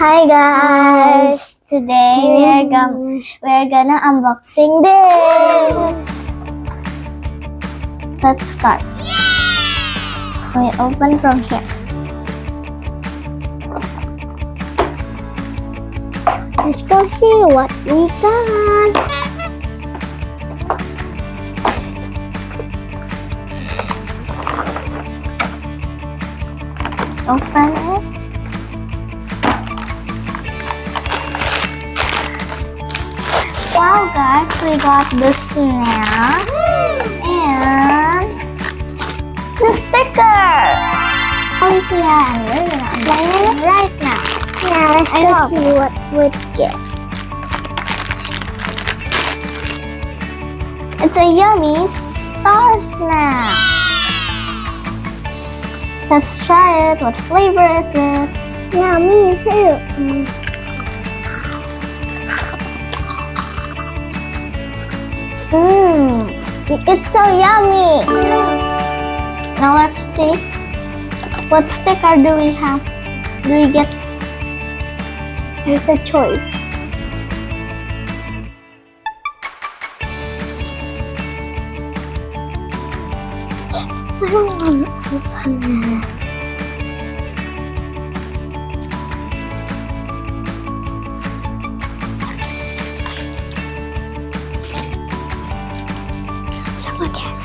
Hi guys! Today we're gonna unboxing this. Let's start. We open from here. Let's go see what we got. Open it. Wow guys, we got the snack and the sticker. Oh yeah, we're gonna unbox it right now. Yeah, let's go see what we get. It's a yummy star snack. Let's try it. What flavor is it? Yeah, me too. It's so yummy. Now let's see. What sticker do we have? Do we get? Here's the choice. I don't want to open it. So again.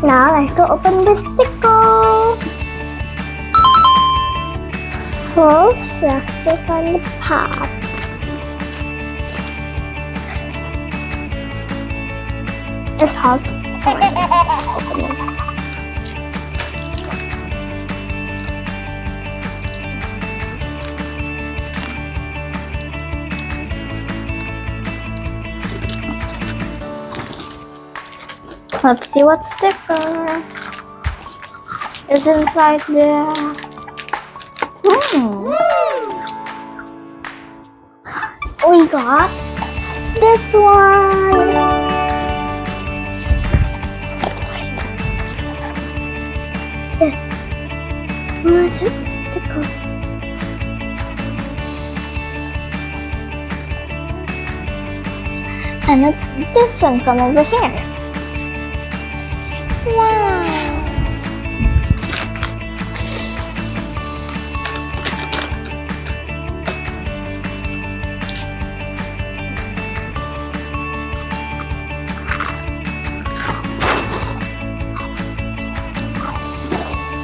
Now let's go open the sticker. First, let's on the top. Just hug. Open it. Let's see what sticker is inside there. We got this one. Where's the sticker? And it's this one from over here. Wow!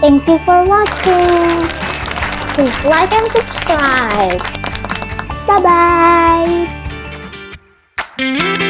Thank you for watching. Please like and subscribe. Bye bye.